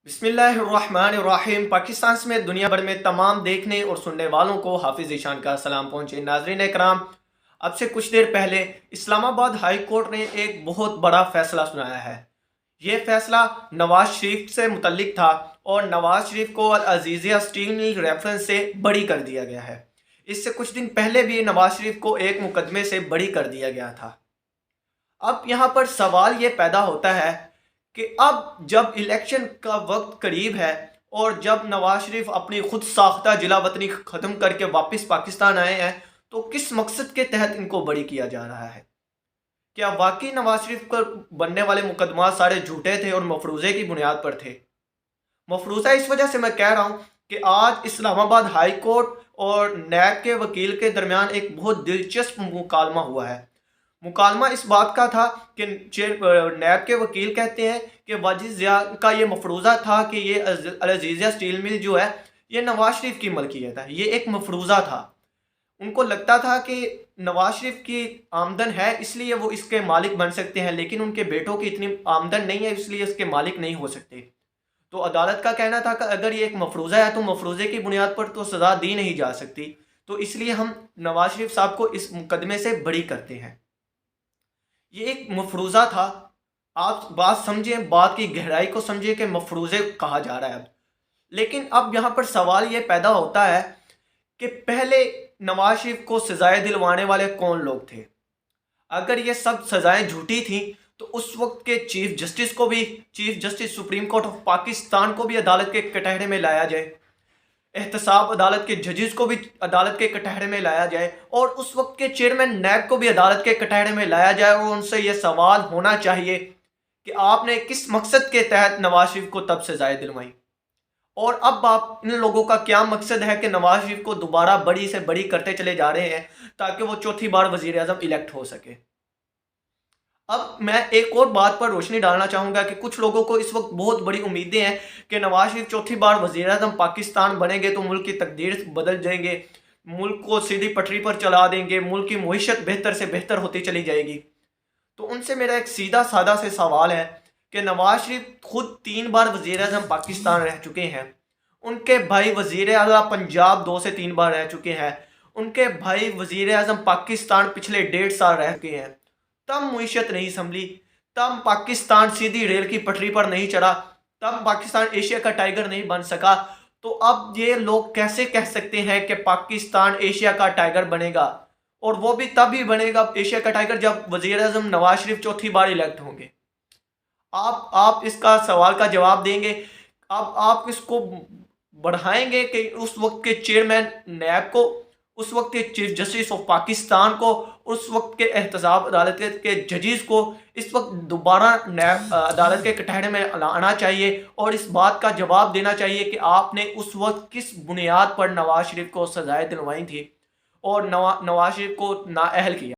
बिस्मिल्लाहिर्रहमानिर्रहीम। पाकिस्तान समेत दुनिया भर में तमाम देखने और सुनने वालों को हाफिज ईशान का सलाम पहुंचे। नाजरीन इकराम, अब से कुछ देर पहले इस्लामाबाद हाई कोर्ट ने एक बहुत बड़ा फैसला सुनाया है। ये फैसला नवाज शरीफ से मुतल्लिक था और नवाज शरीफ को अल-अज़ीज़िया स्टील रेफरेंस से बरी कर दिया गया है। इससे कुछ दिन पहले भी नवाज शरीफ को एक मुकदमे से बरी कर दिया गया था। अब यहाँ पर सवाल ये पैदा होता है कि अब जब इलेक्शन का वक्त करीब है और जब नवाज शरीफ अपनी खुद साख्ता जिला वतनी ख़त्म करके वापस पाकिस्तान आए हैं, तो किस मकसद के तहत इनको बरी किया जा रहा है? क्या वाकई नवाज शरीफ पर बनने वाले मुकदमा सारे झूठे थे और मफरूज़े की बुनियाद पर थे? मफरूज़ा इस वजह से मैं कह रहा हूँ कि आज इस्लामाबाद हाई कोर्ट और नैब के वकील के दरमियान एक बहुत दिलचस्प मुकालमा हुआ है। मुकालमा इस बात का था कि नैब के वकील कहते हैं कि वाजिद ज़िया का ये मफरूज़ा था कि ये अल-अज़ीज़िया स्टील मिल जो है ये नवाज शरीफ की मलकियत है। ये एक मफरूज़ा था। उनको लगता था कि नवाज शरीफ की आमदन है इसलिए वो इसके मालिक बन सकते हैं, लेकिन उनके बेटों की इतनी आमदन नहीं है इसलिए इसके मालिक नहीं हो सकते। तो अदालत का कहना था कि अगर ये एक मफरूज़ा है तो मफरूज़े की बुनियाद पर तो सज़ा दी नहीं जा सकती, तो इसलिए हम नवाज शरीफ साहब को इस मुकदमे से बरी करते हैं। ये एक मफरूज़ा था। आप बात समझें, बात की गहराई को समझें कि मफरूज़े कहा जा रहा है अब। लेकिन अब यहाँ पर सवाल ये पैदा होता है कि पहले नवाज शरीफ को सज़ाएं दिलवाने वाले कौन लोग थे? अगर ये सब सज़ाएं झूठी थी तो उस वक्त के चीफ जस्टिस को भी, chief justice supreme court of Pakistan को भी अदालत के कटहरे में लाया जाए, एहतसाब अदालत के जजेस को भी अदालत के कटहरे में लाया जाए और उस वक्त के चेयरमैन नैब को भी अदालत के कटहरे में लाया जाए और उनसे यह सवाल होना चाहिए कि आपने किस मकसद के तहत नवाज शरीफ को तब सजाएं दिलवाई, और अब आप इन लोगों का क्या मकसद है कि नवाज शरीफ को दोबारा बड़ी से बड़ी करते चले जा रहे हैं ताकि वो चौथी बार वजीर आज़म इलेक्ट हो सके। अब मैं एक और बात पर रोशनी डालना चाहूँगा कि कुछ लोगों को इस वक्त बहुत बड़ी उम्मीदें हैं कि नवाज शरीफ चौथी बार वज़ीर आज़म पाकिस्तान बनेंगे तो मुल्क की तकदीर बदल जाएंगे, मुल्क को सीधी पटरी पर चला देंगे, मुल्क की मईशत बेहतर से बेहतर होती चली जाएगी। तो उनसे मेरा एक सीधा सादा से सवाल है कि नवाज शरीफ खुद 3 बार वज़ीर आज़म पाकिस्तान रह चुके हैं, उनके भाई वज़ीर आला पंजाब 2 से 3 बार रह चुके हैं, उनके भाई वज़ीर आज़म पाकिस्तान पिछले 1.5 साल रह चुके हैं, तब मुईशत नहीं संभली, तब पाकिस्तान सीधी रेल की पटरी पर नहीं चढ़ा, तब पाकिस्तान एशिया का टाइगर नहीं बन सका। तो अब ये लोग कैसे कह सकते हैं कि पाकिस्तान एशिया का टाइगर बनेगा? और वो भी तब ही बनेगा एशिया का टाइगर जब वज़ीर आज़म नवाज शरीफ चौथी बार इलेक्ट होंगे। आप इसका सवाल का जवाब देंगे? अब आप इसको बढ़ाएंगे कि उस वक्त के चेयरमैन नैब को, उस वक्त के चीफ जस्टिस ऑफ पाकिस्तान को, उस वक्त के एहतसाब अदालत के जजेस को इस वक्त दोबारा नैब अदालत के कटहरे में लाना चाहिए और इस बात का जवाब देना चाहिए कि आपने उस वक्त किस बुनियाद पर नवाज शरीफ को सजाएं दिलवाई थी और नवाज शरीफ को नाअहल किया।